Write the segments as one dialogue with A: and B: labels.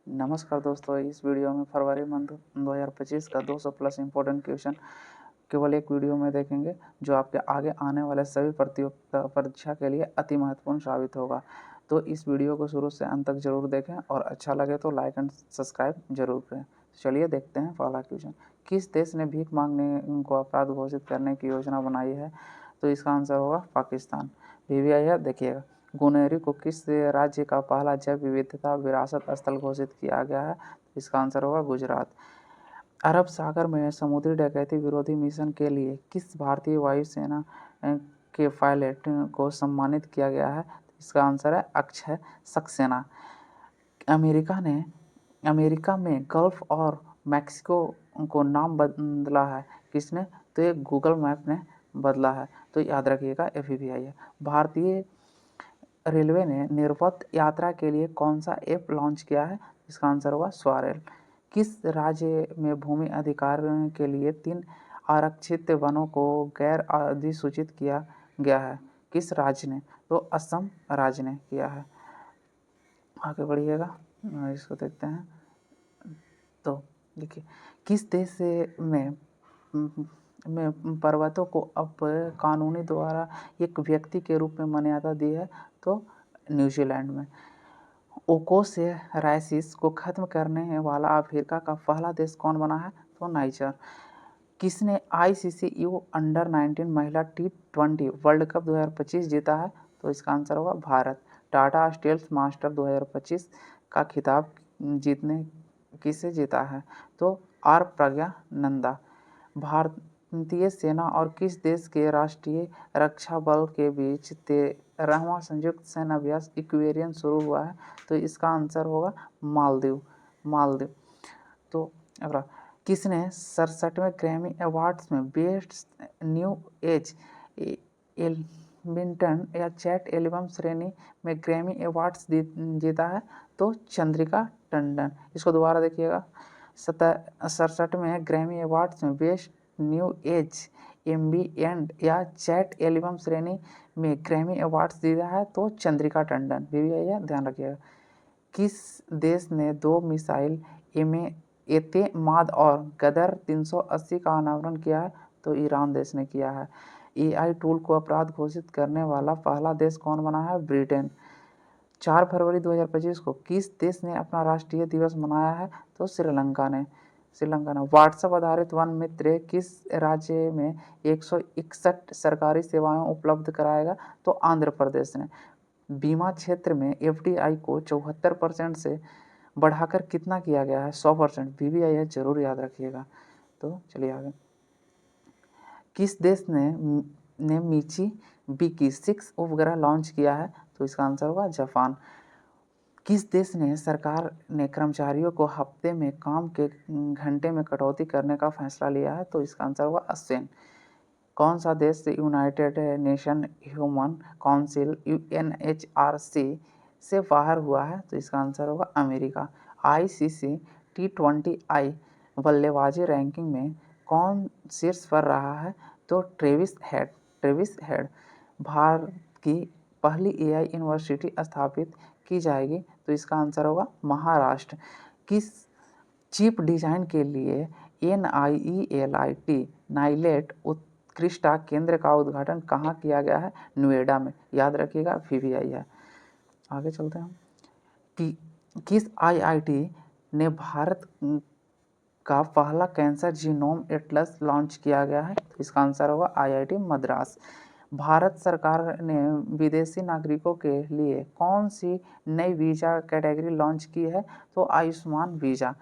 A: नमस्कार दोस्तों, इस वीडियो में फरवरी मंथ 2025 का 200 प्लस इम्पोर्टेंट क्वेश्चन केवल एक वीडियो में देखेंगे, जो आपके आगे आने वाले सभी प्रतियोगिता परीक्षा के लिए अति महत्वपूर्ण साबित होगा। तो इस वीडियो को शुरू से अंत तक जरूर देखें और अच्छा लगे तो लाइक एंड सब्सक्राइब जरूर करें। चलिए देखते हैं पहला क्वेश्चन। किस देश ने भीख मांगने को अपराध घोषित करने की योजना बनाई है? तो इसका आंसर होगा पाकिस्तान। वीवीआई है, देखिएगा। गुनेरी को किस राज्य का पहला जैव विविधता विरासत स्थल घोषित किया गया है? इसका आंसर होगा गुजरात। अरब सागर में समुद्री डकैती विरोधी मिशन के लिए किस भारतीय वायुसेना के पायलट को सम्मानित किया गया है? इसका आंसर है अक्षय सक्सेना। अमेरिका में गल्फ और मैक्सिको को नाम बदला है किसने? तो ये गूगल मैप ने बदला है। तो याद रखिएगा, एफबीआई है। भारतीय रेलवे ने निर्बाध यात्रा के लिए कौन सा ऐप लॉन्च किया है? इसका आंसर होगा स्वारेल। किस राज्य में भूमि अधिकार के लिए 3 आरक्षित वनों को गैर अधिसूचित किया गया है? किस राज्य ने? तो असम राज्य ने किया है। आगे बढ़िएगा, इसको देखते हैं। तो देखिए, किस देश में पर्वतों को अब कानूनी द्वारा एक व्यक्ति के रूप में मान्यता दी है? तो न्यूजीलैंड में। ओकोसेराइसिस को खत्म करने वाला अफ्रीका का पहला देश कौन बना है? तो नाइजर। किसने आईसीसी यू अंडर 19 महिला T20 वर्ल्ड कप 2025 जीता है? तो इसका आंसर होगा भारत। टाटा स्टील मास्टर 2025 का खिताब जीतने किसे जीता है? तो आर प्रज्ञा नंदा। भारतीय सेना और किस देश के राष्ट्रीय रक्षा बल के बीच 13वां संयुक्त सैन्य अभ्यास इक्वेरियन शुरू हुआ है? तो इसका आंसर होगा मालदीव। तो अगला, किसने 67वें ग्रैमी अवार्ड्स में बेस्ट न्यू एज एल्बिंटन या चैट एल्बम श्रेणी में ग्रैमी अवार्ड्स जीता है? तो चंद्रिका टंडन। इसको दोबारा देखिएगा। 67वें ग्रैमी अवार्ड्स में बेस्ट न्यू एज एम्बिएंट या चैट एल्बम श्रेणी में ग्रैमी अवार्ड्स जीता है? तो चंद्रिका टंडन। भी ध्यान रखिएगा। किस देश ने 2 मिसाइल एतेमाद और गदर 380 का अनावरण किया है? तो ईरान देश ने किया है। एआई टूल को अपराध घोषित करने वाला पहला देश कौन बना है? ब्रिटेन। 4 फरवरी 2025 को किस देश ने अपना राष्ट्रीय दिवस मनाया है? तो श्रीलंका ने। व्हाट्सएप आधारित वन मित्र किस राज्य में 161 सरकारी सेवाएं उपलब्ध कराएगा? तो आंध्र प्रदेश ने। बीमा क्षेत्र में एफडीआई को 74% से बढ़ाकर कितना किया गया है? 100%। वीवीआई है, जरूर याद रखिएगा। तो चलिए आगे। किस देश ने मिची बीकी 6 उपग्रह लॉन्च किया है? तो इसका आंसर होगा जापान। किस देश ने सरकार ने कर्मचारियों को हफ्ते में काम के घंटे में कटौती करने का फैसला लिया है? तो इसका आंसर होगा स्पेन। कौन सा देश United nation human council UNHRC से बाहर हुआ है? तो इसका आंसर होगा अमेरिका। आईसीसी T20I बल्लेबाजी रैंकिंग में कौन शीर्ष पर रहा है? तो ट्रेविस हेड। भारत की पहली एआई यूनिवर्सिटी स्थापित की जाएगी? तो इसका आंसर होगा महाराष्ट्र। किस चिप डिजाइन के लिए नाइलेट उत्कृष्टता केंद्र का उद्घाटन कहाँ किया गया है? नोएडा में। याद रखिएगा, वीवीआई है। आगे चलते हैं कि किस आईआईटी ने भारत का पहला कैंसर जीनोम एटलस लॉन्च किया गया है? तो इसका आंसर होगा आईआईटी मद्रास। भारत सरकार ने विदेशी नागरिकों के लिए कौन सी नई वीज़ा कैटेगरी लॉन्च की है? तो आयुष्मान वीज़ा।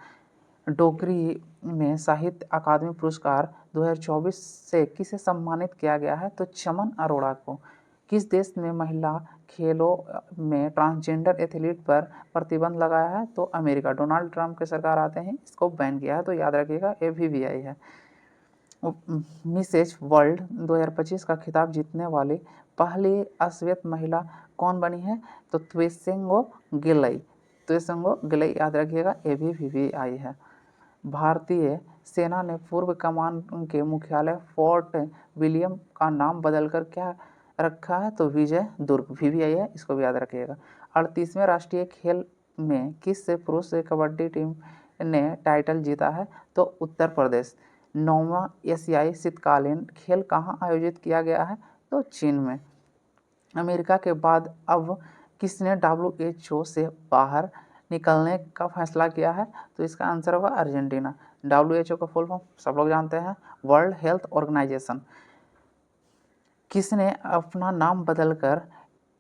A: डोगरी में साहित्य अकादमी पुरस्कार 2024 से किसे सम्मानित किया गया है? तो चमन अरोड़ा को। किस देश ने महिला खेलों में ट्रांसजेंडर एथलीट पर प्रतिबंध लगाया है? तो अमेरिका। डोनाल्ड ट्रंप के सरकार आते हैं इसको बैन किया है। तो याद रखिएगा, एफबीआई है। मिसेज वर्ल्ड 2025 का खिताब जीतने वाली पहली अश्वेत महिला कौन बनी है? तो त्वेसेंगो गिलई। याद रखिएगा, एफबीआई है। भारतीय सेना ने पूर्व कमान के मुख्यालय फोर्ट विलियम का नाम बदलकर क्या रखा है? तो विजय दुर्ग। वीवीआई है, इसको भी याद रखिएगा। 38वें राष्ट्रीय खेल में किस से पुरुष कबड्डी टीम ने टाइटल जीता है? तो उत्तर प्रदेश। 9वां एशियाई शीतकालीन खेल कहाँ आयोजित किया गया है? तो चीन में। अमेरिका के बाद अब किसने WHO से बाहर निकलने का फैसला किया है? तो इसका आंसर होगा अर्जेंटीना। WHO का फुल फॉर्म सब लोग जानते हैं, वर्ल्ड हेल्थ ऑर्गेनाइजेशन। किसने अपना नाम बदलकर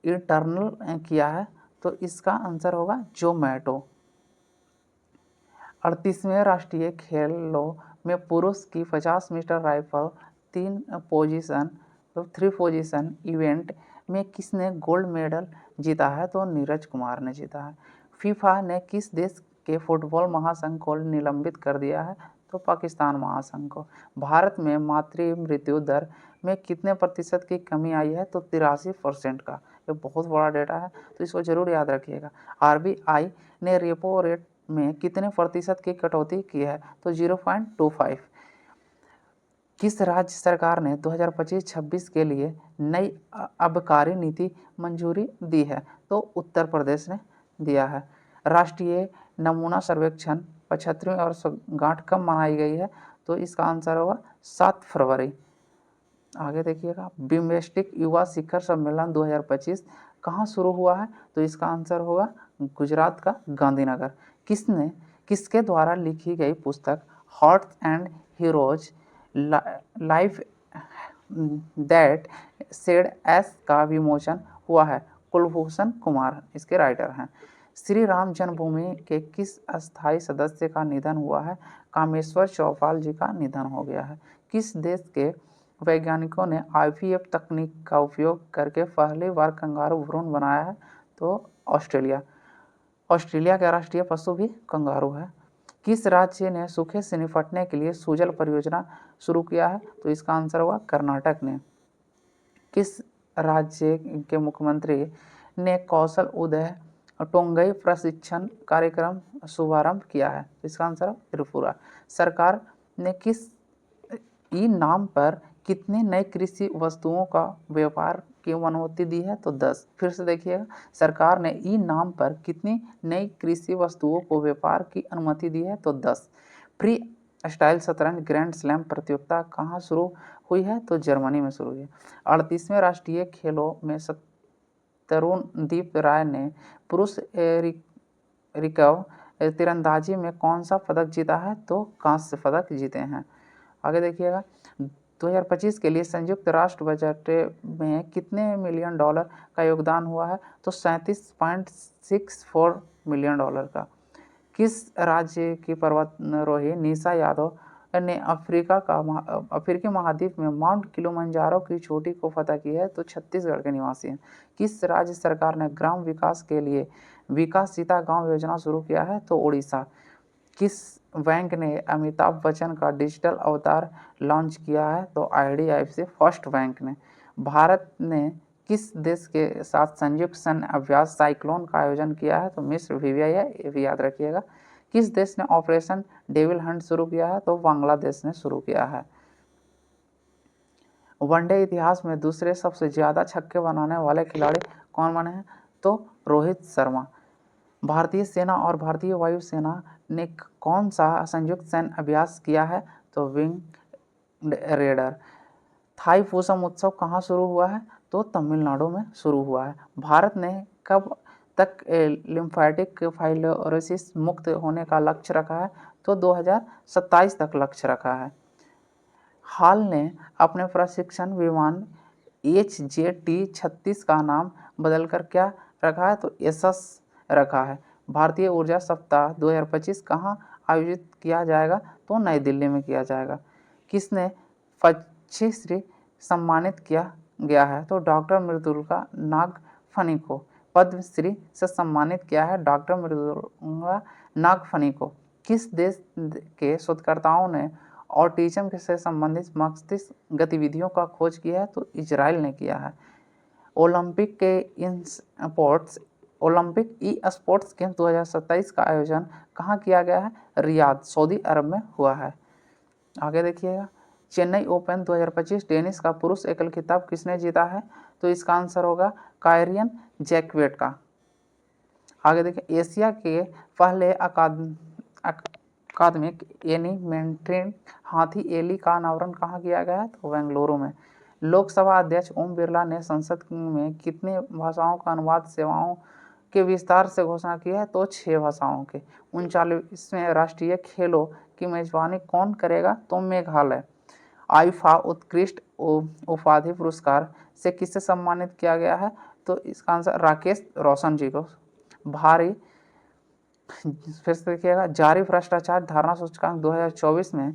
A: इटर्नल किया है? तो इसका आंसर होगा जोमैटो। 38वें राष्ट्रीय खेलों में पुरुष की 50 मीटर राइफल 3 पोजीशन इवेंट में किसने गोल्ड मेडल जीता है? तो नीरज कुमार ने जीता है। फीफा ने किस देश के फुटबॉल महासंघ को निलंबित कर दिया है? तो पाकिस्तान महासंघ को। भारत में मातृ मृत्यु दर में कितने प्रतिशत की कमी आई है? तो 83% का। ये बहुत बड़ा डेटा है, तो इसको जरूर याद रखिएगा। RBI ने रेपो रेट में कितने प्रतिशत की कटौती की है? तो 0.25। किस राज्य सरकार ने 2025-26 के लिए नई आबकारी नीति मंजूरी दी है? तो उत्तर प्रदेश ने दिया है। राष्ट्रीय नमूना सर्वेक्षण 75वीं वर्षगांठ कब मनाई गई है? तो इसका आंसर होगा 7 फरवरी। आगे देखिएगा, बिम्स्टेक युवा शिखर सम्मेलन 2025 कहाँ शुरू हुआ है? तो इसका आंसर होगा गुजरात का गांधीनगर। किसके द्वारा लिखी गई पुस्तक horse and heroes life that said S का विमोचन हुआ है? कुलभूषण कुमार इसके राइटर हैं। श्री राम जन्मभूमि के किस अस्थायी सदस्य का निधन हुआ है? कामेश्वर चौपाल जी का निधन हो गया है। किस देश के वैज्ञानिकों ने IVF तकनीक का उपयोग करके पहली बार कंगारू भ्रूण बनाया है? तो ऑस्ट्रेलिया। ऑस्ट्रेलिया का राष्ट्रीय पशु भी कंगारू है। किस राज्य ने सूखे से निपटने के लिए सुजल परियोजना शुरू किया है? तो इसका आंसर होगा कर्नाटक ने। किस राज्य के मुख्यमंत्री ने कौशल उदय टोंगई प्रशिक्षण कार्यक्रम शुभारंभ किया है? तो इसका आंसर है त्रिपुरा। सरकार ने किस ई नाम पर कितनी नई कृषि वस्तुओं का व्यापार की अनुमति दी है? तो 10। फिर से देखिएगा, सरकार ने ई नाम पर कितनी नई कृषि वस्तुओं को व्यापार की अनुमति दी है? तो 10। फ्री स्टाइल शतरंज ग्रैंड स्लैम प्रतियोगिता कहाँ शुरू हुई है? तो जर्मनी में शुरू हुई है। 38वें राष्ट्रीय खेलों में तरुणदीप राय ने पुरुष रिकर्व तीरंदाजी में कौन सा पदक जीता है? तो कांस्य पदक जीते हैं। आगे देखिएगा, 2025 के लिए संयुक्त राष्ट्र बजट में कितने मिलियन डॉलर का योगदान हुआ है? तो 37.64 मिलियन डॉलर का। किस राज्य की पर्वतारोही निशा यादव ने अफ्रीकी महाद्वीप में माउंट किलिमंजारो की चोटी को फतह की है? तो छत्तीसगढ़ के निवासी हैं। किस राज्य सरकार ने ग्राम विकास के लिए विकासिता गांव योजना शुरू किया है? तो उड़ीसा। किस बैंक ने अमिताभ बच्चन का डिजिटल अवतार लॉन्च किया है? तो IDFC फर्स्ट बैंक ने। भारत ने किस देश के साथ संयुक्त सैन्य अभ्यास साइक्लोन का आयोजन किया है? तो मिस्र VVI है, ये भी याद रखिएगा। किस देश ने ऑपरेशन डेविल हंट शुरू किया है? तो बांग्लादेश ने शुरू किया है। वनडे इतिहास में दूसरे सबसे ज्यादा छक्के बनाने वाले खिलाड़ी कौन बने हैं? तो रोहित शर्मा। भारतीय सेना और भारतीय वायुसेना ने कौन सा संयुक्त सैन्य अभ्यास किया है? तो विंग रेडर। थाई पूसम उत्सव कहाँ शुरू हुआ है? तो तमिलनाडु में शुरू हुआ है। भारत ने कब तक लिम्फेटिक फाइब्रोसिस मुक्त होने का लक्ष्य रखा है? तो 2027 तक लक्ष्य रखा है। हाल ने अपने प्रशिक्षण विमान HJT-36 का नाम बदलकर क्या रखा है? तो यशस रखा है। भारतीय ऊर्जा सप्ताह 2025 कहाँ आयोजित किया जाएगा? तो नई दिल्ली में किया जाएगा। किसने पद्मश्री सम्मानित किया गया है? तो डॉक्टर मृदुला नागफनी को पद्मश्री से सम्मानित किया है डॉक्टर मृदुला नागफनी को। किस देश के शोधकर्ताओं ने ऑटिज्म से संबंधित मस्तिष्क गतिविधियों का खोज किया है? तो इजराइल ने किया है। ओलंपिक ई स्पोर्ट्स गेम 2027 का आयोजन कहाँ किया गया है? रियाद, सऊदी अरब में हुआ है। आगे देखिएगा, चेन्नई ओपन 2025 टेनिस का पुरुष एकल खिताब किसने जीता है? तो इसका आंसर होगा कायरियन जैक्वेट का। आगे देखिए, एशिया के पहले अकादमिक एनिमेट्रिक हाथी एली का अनावरण कहाँ किया गया है? तो बेंगलुरु में। लोकसभा अध्यक्ष ओम बिरला ने संसद में कितनी भाषाओं का अनुवाद सेवाओं के विस्तार से घोषणा की है? तो 6 भाषाओं के। 39वें राष्ट्रीय खेलों की मेजबानी कौन करेगा? तो मेघालय। आईफा उत्कृष्ट उपाधि पुरस्कार से किसे सम्मानित किया गया है? तो इसका आंसर राकेश रोशन जी को। भारी फिर से देखिएगा, जारी भ्रष्टाचार धारणा सूचकांक 2024 में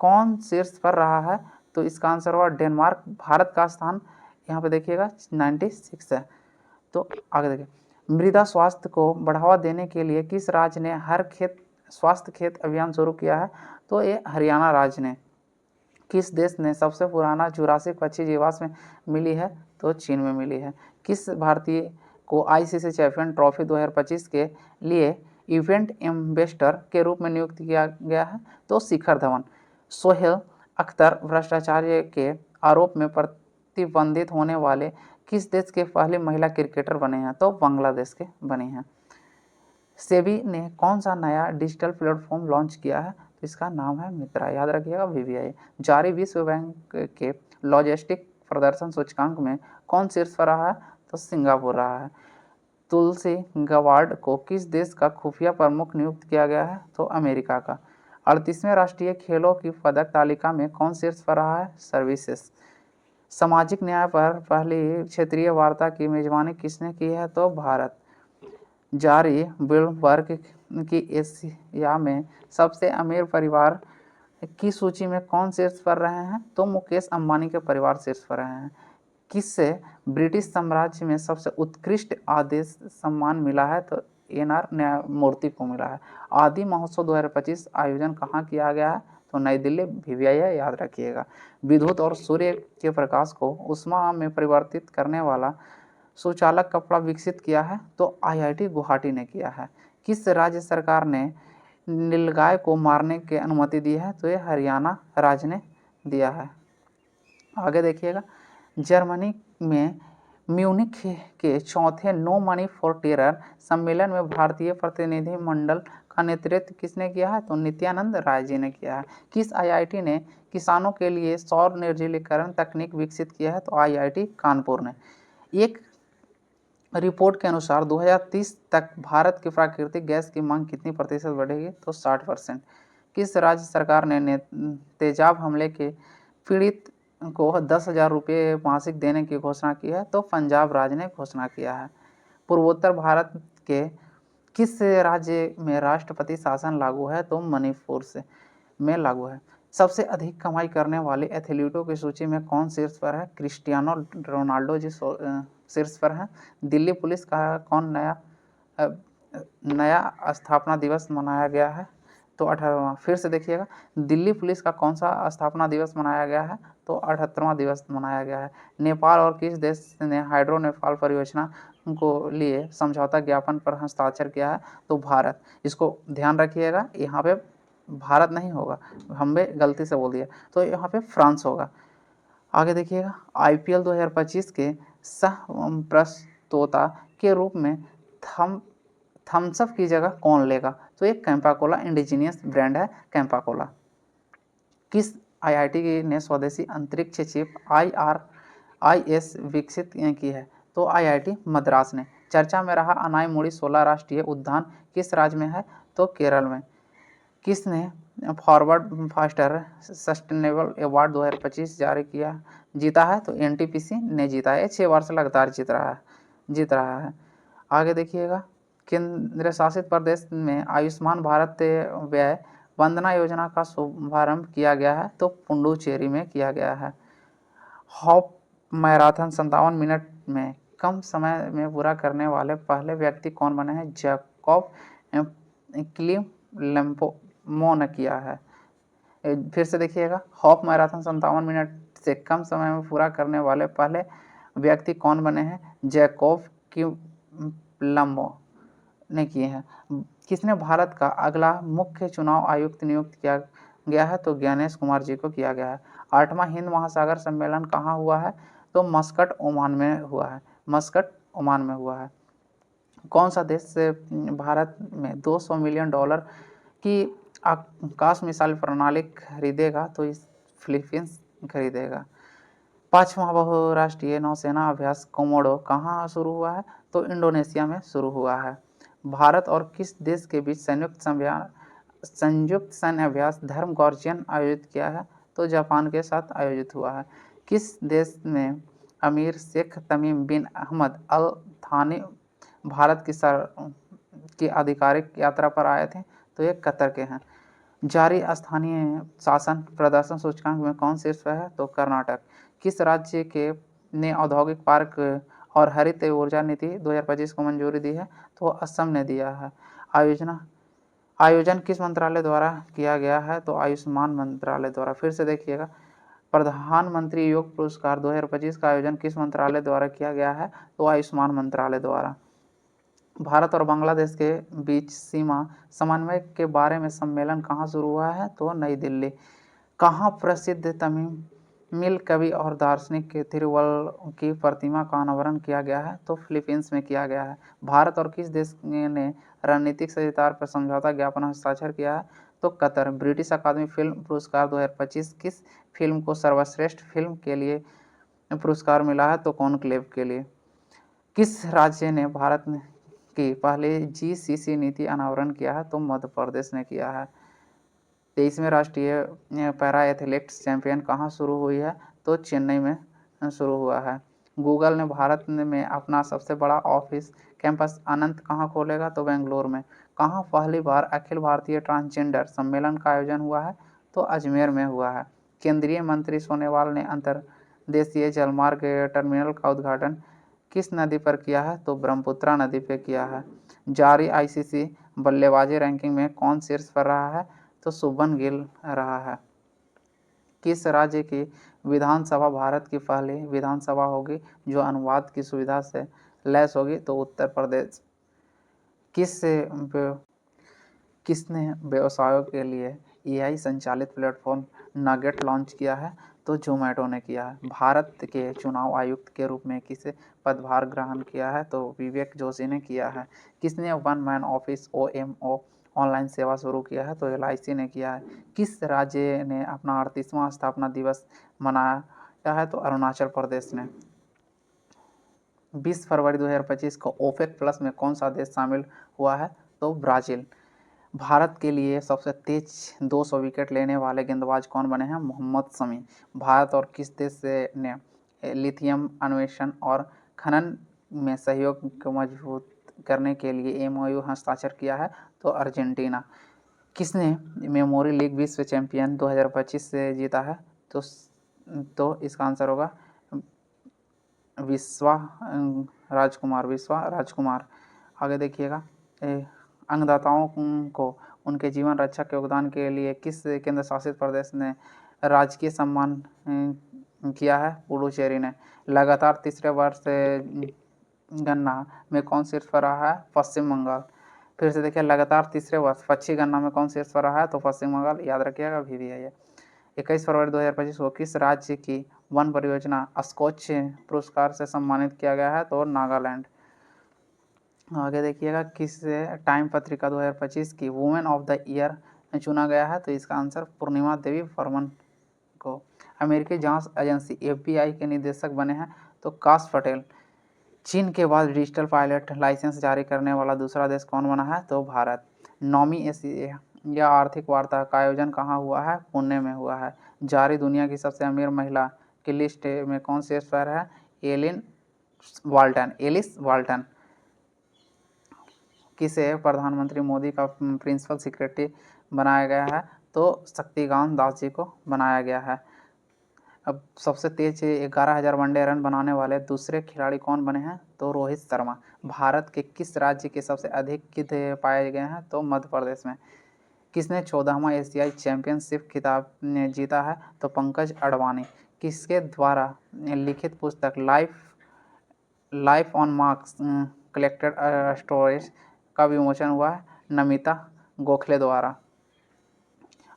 A: कौन शीर्ष पर रहा है? तो इसका आंसर हुआ डेनमार्क। भारत का स्थान यहाँ पे देखिएगा 96 है। तो आगे देखिए, मृदा स्वास्थ्य को बढ़ावा देने के लिए किस राज्य ने हर खेत स्वास्थ्य खेत अभियान शुरू किया है? तो ये हरियाणा राज्य ने। किस देश ने सबसे पुराना जुरासिक पक्षी जीवाश्म में मिली है? तो चीन में मिली है। किस भारतीय को आईसीसी चैंपियन ट्रॉफी 2025 के लिए इवेंट एम्बेसडर के रूप में नियुक्त किया गया है? तो शिखर धवन। सोहेल अख्तर भ्रष्टाचार के आरोप में प्रतिबंधित होने वाले किस देश के पहले महिला क्रिकेटर बने हैं? तो बांग्लादेश के बने हैं। सेबी ने कौन सा नया डिजिटल प्लेटफॉर्म लॉन्च किया है? तो इसका नाम है मित्रा, याद रखिएगा वीवीआई। जारी विश्व बैंक के लॉजिस्टिक प्रदर्शन सूचकांक में कौन शीर्ष पर रहा है? तो सिंगापुर रहा है। तुलसी गवार्ड को किस देश का खुफिया प्रमुख नियुक्त किया गया है? तो अमेरिका का। 38वें राष्ट्रीय खेलों की पदक तालिका में कौन शीर्ष पर रहा है? सर्विसेज। सामाजिक न्याय पर पहली क्षेत्रीय वार्ता की मेजबानी किसने की है? तो भारत। जारी ब्लूमबर्ग की एशिया में सबसे अमीर परिवार की सूची में कौन शीर्ष पर रहे हैं? तो मुकेश अंबानी के परिवार शीर्ष पर रहे हैं। किससे ब्रिटिश साम्राज्य में सबसे उत्कृष्ट आदेश सम्मान मिला है? तो एनआर न्यायमूर्ति को मिला है। आदि महोत्सव 2025 आयोजन कहाँ किया गया है? तो नई दिल्ली वीवीआई है, याद रखिएगा। विद्युत और सूर्य के प्रकाश को ऊष्मा में परिवर्तित करने वाला सुचालक कपड़ा विकसित किया है? तो आईआईटी गुवाहाटी ने किया है। किस राज्य सरकार ने नीलगाय को मारने की अनुमति दी है? तो ये हरियाणा राज्य ने दिया है। आगे देखिएगा, जर्मनी में म्यूनिख के चौथे नो मनी फॉर टेरर सम्मेलन में भारतीय प्रतिनिधिमंडल का नेतृत्व किसने किया है? तो नित्यानंद राय जी ने किया है। किस आईआईटी ने किसानों के लिए सौर निर्जलीकरण तकनीक विकसित किया है? तो आईआईटी कानपुर ने। एक रिपोर्ट के अनुसार 2030 तक भारत की प्राकृतिक गैस की मांग कितनी प्रतिशत बढ़ेगी? तो 60%। किस राज्य सरकार ने तेजाब हमले के पीड़ित को 10,000 रुपये मासिक देने की घोषणा की है? तो पंजाब राज्य ने घोषणा किया है। पूर्वोत्तर भारत के किस राज्य में राष्ट्रपति शासन लागू है? तो मणिपुर से में लागू है। सबसे अधिक कमाई करने वाले एथलीटों की सूची में कौन शीर्ष पर है? क्रिस्टियानो रोनाल्डो जी शीर्ष पर है। दिल्ली पुलिस का कौन नया स्थापना दिवस मनाया गया है? तो 18वां। फिर से देखिएगा, दिल्ली पुलिस का कौन सा स्थापना दिवस मनाया गया है? तो 78वां दिवस मनाया गया है। नेपाल और किस देश ने हाइड्रो नेपाल परियोजना को लिए समझौता ज्ञापन पर हस्ताक्षर किया है? तो भारत। इसको ध्यान रखिएगा, यहाँ पे भारत नहीं होगा, हमने गलती से बोल दिया, तो यहाँ पे फ्रांस होगा। आगे देखिएगा, आईपीएल 2025 के सह प्रस्तोता के रूप में थम्सअप की जगह कौन लेगा? तो ये कैंपा कोला इंडिजीनियस ब्रांड है, कैंपा कोला। किस आईआईटी ने स्वदेशी अंतरिक्ष चिप IRIS विकसित की है? तो आईआईटी मद्रास ने। चर्चा में रहा अनाईमुड़ी 16 राष्ट्रीय उद्यान किस राज्य में है? तो केरल में। किसने फॉरवर्ड फास्टर सस्टेनेबल अवार्ड 2025 जारी किया जीता है? तो एनटीपीसी ने जीता है। 6 वर्ष लगातार जीत रहा है। आगे देखिएगा, केंद्र शासित प्रदेश में आयुष्मान भारत व्यय वंदना योजना का शुभारंभ किया गया है? तो पुडुचेरी में किया गया है। हाफ मैराथन 57 मिनट में कम समय में पूरा करने वाले पहले व्यक्ति कौन बने हैं? जैकब क्लिमो ने किया है। फिर से देखिएगा, हाफ मैराथन 57 मिनट से कम समय में पूरा करने वाले पहले व्यक्ति कौन बने हैं? जैकब क्लिमो ने किए हैं। किसने भारत का अगला मुख्य चुनाव आयुक्त नियुक्त किया गया है? तो ज्ञानेश कुमार जी को किया गया है। 8वां हिंद महासागर सम्मेलन कहाँ हुआ है? तो मस्कट ओमान में हुआ है। कौन सा देश से भारत में $200 मिलियन की आकाश मिसाइल प्रणाली खरीदेगा? तो इस फिलीपींस खरीदेगा। 5वां बहुराष्ट्रीय नौसेना अभ्यास कोमोडो कहाँ शुरू हुआ है? तो इंडोनेशिया में शुरू हुआ है। भारत और किस देश के बीच संयुक्त सैन्य अभ्यास धर्म गॉर्जियन आयोजित किया है? तो जापान के साथ आयोजित हुआ है। किस देश में अमीर शेख तमीम बिन अहमद अल थानी भारत की आधिकारिक यात्रा पर आए थे? तो ये कतर के हैं। जारी स्थानीय शासन प्रदर्शन सूचकांक में कौन शीर्ष पर है? तो कर्नाटक। किस राज्य के ने औद्योगिक पार्क और हरित ऊर्जा नीति 2025 को मंजूरी दी है? तो असम ने दिया है। आयोजन किस मंत्रालय द्वारा किया गया है? तो आयुष्मान मंत्रालय द्वारा। फिर से देखिएगा, प्रधानमंत्री योग पुरस्कार 2025 का आयोजन किस मंत्रालय द्वारा किया गया है? तो आयुष्मान मंत्रालय द्वारा। भारत और बांग्लादेश के बीच सीमा समन्वय के बारे में सम्मेलन कहाँ शुरू हुआ है? तो नई दिल्ली। कहाँ प्रसिद्ध तमिल कवि और दार्शनिक तिरुवल्लुवर की प्रतिमा का अनावरण किया गया है? तो फिलीपींस में किया गया है। भारत और किस देश ने रणनीतिक साझेदारी पर समझौता ज्ञापन हस्ताक्षर किया है? तो कतर। ब्रिटिश अकादमी फिल्म पुरस्कार 2025 किस फिल्म को सर्वश्रेष्ठ फिल्म के लिए पुरस्कार मिला है? तो कॉन्क्लेव के लिए। किस राज्य ने भारत की पहली जीसीसी नीति अनावरण किया है? तो मध्य प्रदेश ने किया है। 23वें राष्ट्रीय पैरा एथलेटिक्स चैंपियन कहाँ शुरू हुई है? तो चेन्नई में शुरू हुआ है। गूगल ने भारत में अपना सबसे बड़ा ऑफिस कैंपस अनंत कहाँ खोलेगा? तो बेंगलुरु में। कहाँ पहली बार अखिल भारतीय ट्रांसजेंडर सम्मेलन का आयोजन हुआ है? तो अजमेर में हुआ है। केंद्रीय मंत्री सोनोवाल ने अंतर्देशीय जलमार्ग टर्मिनल का उद्घाटन किस नदी पर किया है? तो ब्रह्मपुत्रा नदी पर किया है। जारी आईसीसी बल्लेबाजी रैंकिंग में कौन शीर्ष पर रहा है? तो शुभमन गिल रहा है। किस राज्य की विधानसभा भारत की पहली विधानसभा होगी जो अनुवाद की सुविधा से लैस होगी? तो उत्तर प्रदेश। किसने व्यवसायों के लिए एआई संचालित प्लेटफॉर्म नगेट लॉन्च किया है? तो जोमेटो ने किया है। भारत के चुनाव आयुक्त के रूप में किसे पदभार ग्रहण किया है? तो विवेक जोशी ने किया है। किसने one man office OMO online सेवा शुरू किया है? तो LIC ने किया है। किस राज्य ने अपना 38वां स्थापना दिवस मनाया है? तो अरुणाचल प्रदेश ने। 20 फरवरी 2025 को ओपेक प्लस में कौन सा देश शामिल हुआ है? तो ब्राज़ील। भारत के लिए सबसे तेज 200 विकेट लेने वाले गेंदबाज कौन बने हैं? मोहम्मद शमी। भारत और किस देश ने लिथियम अन्वेषण और खनन में सहयोग को मजबूत करने के लिए MOU हस्ताक्षर किया है? तो अर्जेंटीना। किसने मेमोरी लीग विश्व चैंपियन 2025 से जीता है? तो इसका आंसर होगा विश्वा राजकुमार। आगे देखिएगा, अंगदाताओं को उनके जीवन रक्षा के योगदान के लिए किस केंद्र शासित प्रदेश ने राजकीय सम्मान किया है? पुडुचेरी ने। लगातार तीसरे वर्ष गणना में कौन शीर्ष पर रहा है? पश्चिम बंगाल। फिर से देखिए, लगातार तीसरे वर्ष पक्षी गणना में कौन शीर्ष पर रहा है? तो पश्चिम बंगाल। याद रखिएगा, VVI। 21 फरवरी 2025 को किस राज्य की वन परियोजना स्कॉच पुरस्कार से सम्मानित किया गया है? तो नागालैंड। आगे देखिएगा, किस टाइम पत्रिका 2025 की वुमेन ऑफ द ईयर चुना गया है? तो इसका आंसर पूर्णिमा देवी बर्मन को। अमेरिकी जांच एजेंसी FBI के निदेशक बने हैं? तो काश पटेल। चीन के बाद डिजिटल पायलट लाइसेंस जारी करने वाला दूसरा देश कौन बना है? तो भारत। 9वीं एशिया आर्थिक वार्ता का आयोजन कहाँ हुआ है? पुणे में हुआ है। जारी दुनिया की सबसे अमीर महिला की लिस्ट में कौन शीर्ष पर है? Alice Walton. किसे प्रधानमंत्री मोदी का प्रिंसिपल सेक्रेटरी बनाया गया है? तो शक्तिकांत दास जी को बनाया गया है। अब सबसे तेज 11,000 वनडे रन बनाने वाले दूसरे खिलाड़ी कौन बने हैं? तो रोहित शर्मा। भारत के किस राज्य के सबसे अधिक गिद्ध पाए गए हैं? तो मध्य प्रदेश में। किसने 14वां एशियाई चैंपियनशिप खिताब जीता है? तो पंकज अडवाणी। किसके द्वारा लिखित पुस्तक life on marks collected storage का विमोचन हुआ है? नमिता गोखले द्वारा।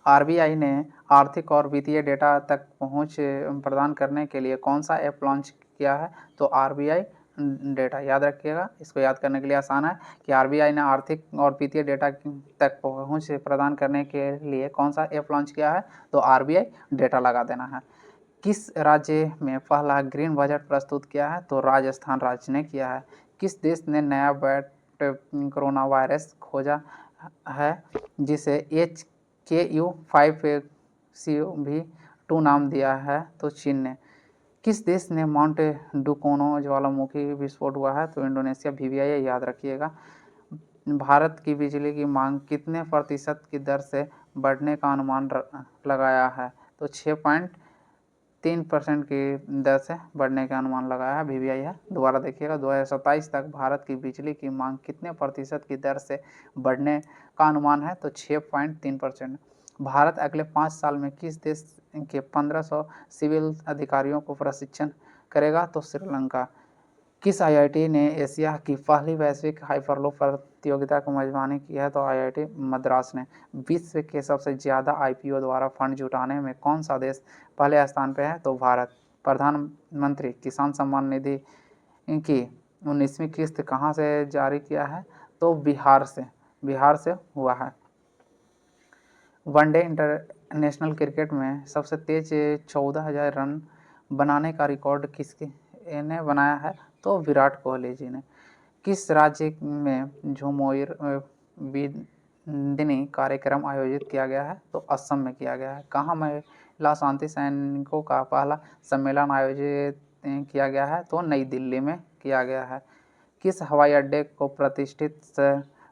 A: RBI ने आर्थिक और वित्तीय डेटा तक पहुंच प्रदान करने के लिए कौन सा ऐप लॉन्च किया है? तो RBI डेटा याद रखिएगा। इसको याद करने के लिए आसान है कि आरबीआई ने आर्थिक और वित्तीय डेटा तक पहुंच प्रदान करने के लिए कौन सा ऐप लॉन्च किया है, तो आरबीआई डेटा लगा देना है। किस राज्य में पहला ग्रीन बजट प्रस्तुत किया है, तो राजस्थान राज्य ने किया है। किस देश ने नया कोरोना वायरस खोजा है जिसे HKU5CV2 नाम दिया है, तो चीन ने। किस देश ने माउंट डुकोनो ज्वालामुखी विस्फोट हुआ है, तो इंडोनेशिया। VVI याद रखिएगा। भारत की बिजली की मांग कितने प्रतिशत की दर से बढ़ने का अनुमान लगाया है, तो 6.3% की दर से बढ़ने का अनुमान लगाया है। VVI है। दोबारा देखिएगा, 2027 तक भारत की बिजली की मांग कितने प्रतिशत की दर से बढ़ने का अनुमान है, तो 6.3%। भारत अगले 5 साल में किस देश के 1500 सिविल अधिकारियों को प्रशिक्षण करेगा, तो श्रीलंका। किस IIT ने एशिया की पहली वैश्विक हाइपरलूप प्रतियोगिता को मेजबानी की है, तो IIT मद्रास ने। विश्व के सबसे ज़्यादा IPO द्वारा फंड जुटाने में कौन सा देश पहले स्थान पर है, तो भारत। प्रधानमंत्री किसान सम्मान निधि की 19वीं किस्त कहाँ से जारी किया है, तो बिहार से हुआ है। वनडे इंटरनेशनल क्रिकेट में सबसे तेज 14,000 रन बनाने का रिकॉर्ड किसने बनाया है, तो विराट कोहली जी ने। किस राज्य में झुमोर बिंदनी कार्यक्रम आयोजित किया गया है, तो असम में किया गया है। कहाँ महिला शांति सैनिकों का पहला सम्मेलन आयोजित किया गया है, तो नई दिल्ली में किया गया है। किस हवाई अड्डे को प्रतिष्ठित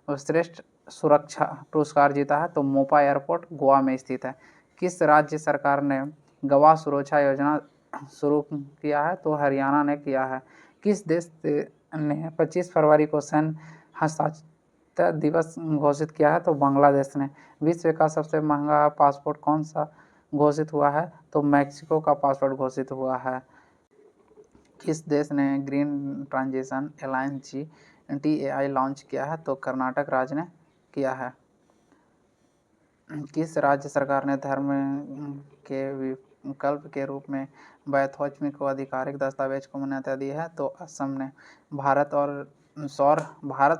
A: श्रेष्ठ सुरक्षा पुरस्कार जीता है, तो मोपा एयरपोर्ट गोवा में स्थित है। किस राज्य सरकार ने गवाह सुरक्षा योजना शुरू किया है, तो हरियाणा ने किया है। किस देश ने 25 फरवरी को सैन्य हस्ताक्षर दिवस घोषित किया है, तो बांग्लादेश ने। विश्व का सबसे महंगा पासपोर्ट कौन सा घोषित हुआ है, तो मैक्सिको का पासपोर्ट घोषित हुआ है। किस देश ने green transition alliance GTAI launch किया है, तो कर्नाटक राज्य ने किया है। किस राज्य सरकार ने धर्म के विकल्प के रूप में बैथोचमी को आधिकारिक दस्तावेज को मान्यता दी है, तो असम ने। भारत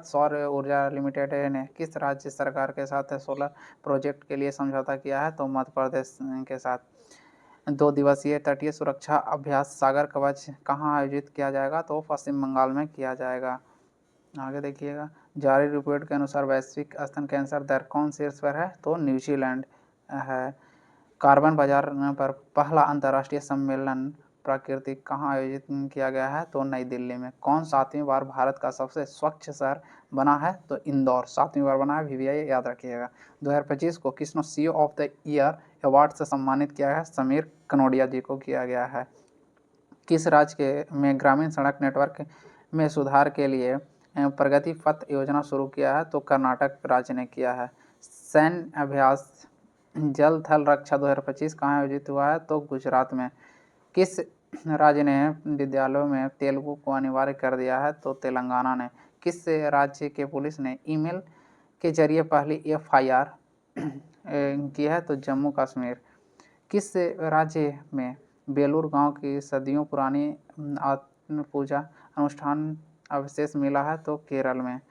A: सौर ऊर्जा लिमिटेड ने किस राज्य सरकार के साथ सोलर प्रोजेक्ट के लिए समझौता किया है, तो मध्य प्रदेश के साथ। 2 दिवसीय तटीय सुरक्षा अभ्यास सागर कवच कहाँ आयोजित किया जाएगा, तो पश्चिम बंगाल में किया जाएगा। आगे देखिएगा, जारी रिपोर्ट के अनुसार वैश्विक स्तन कैंसर दर कौन शीर्ष पर है, तो न्यूजीलैंड है। कार्बन बाजार पर पहला अंतर्राष्ट्रीय सम्मेलन प्राकृतिक कहाँ आयोजित किया गया है, तो नई दिल्ली में। कौन 7वीं बार भारत का सबसे स्वच्छ शहर बना है, तो इंदौर 7वीं बार बना है। VVI याद रखिएगा। 2025 को किसने CEO of the year award से सम्मानित किया है, समीर कनोडिया जी को किया गया है। किस राज्य में ग्रामीण सड़क नेटवर्क में सुधार के लिए प्रगति पथ योजना शुरू किया है, तो कर्नाटक राज्य ने किया है। सैन्य अभ्यास जल थल रक्षा 2025 कहाँ आयोजित हुआ है, तो गुजरात में। किस राज्य ने विद्यालयों में तेलुगु को अनिवार्य कर दिया है, तो तेलंगाना ने। किस राज्य के पुलिस ने ईमेल के जरिए पहली FIR की है, तो जम्मू कश्मीर। किस राज्य में बेलूर गांव की सदियों पुरानी आत्म पूजा अनुष्ठान अवशेष मिला है, तो केरल में।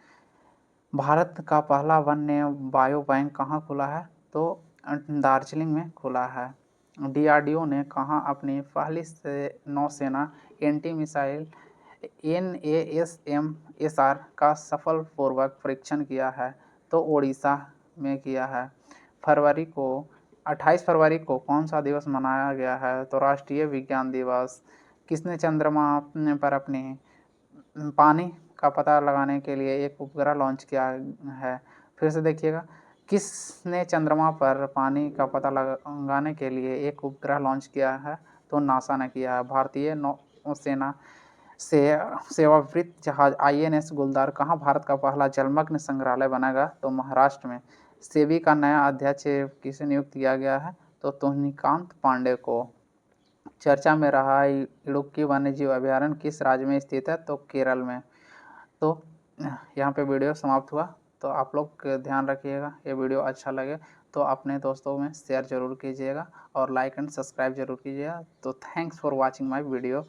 A: भारत का पहला वन्य बायो बैंक कहाँ खुला है, तो दार्जिलिंग में खुला है। DRDO ने कहाँ अपनी पहली नौसेना एंटी मिसाइल NASMSR का सफलपूर्वक परीक्षण किया है, तो ओडिशा में किया है। 28 फरवरी को कौन सा दिवस मनाया गया है, तो राष्ट्रीय विज्ञान दिवस। किसने चंद्रमा पर अपनी पानी का पता लगाने के लिए एक उपग्रह लॉन्च किया है। फिर से देखिएगा, किसने चंद्रमा पर पानी का पता लगाने के लिए एक उपग्रह लॉन्च किया है, तो नासा ने किया है। भारतीय नौसेना से सेवावृत्त जहाज INS गुलदार कहाँ भारत का पहला जलमग्न संग्रहालय बनेगा, तो महाराष्ट्र में। सेबी का नया अध्यक्ष किसे नियुक्त किया गया है, तो तुहिनीकांत पांडे को। चर्चा में रहा इडुक्की वन्यजीव अभयारण्य किस राज्य में स्थित है, तो केरल में। तो यहाँ पे वीडियो समाप्त हुआ। तो आप लोग ध्यान रखिएगा, ये वीडियो अच्छा लगे तो अपने दोस्तों में शेयर ज़रूर कीजिएगा और लाइक एंड सब्सक्राइब जरूर कीजिएगा। तो thanks for watching my video.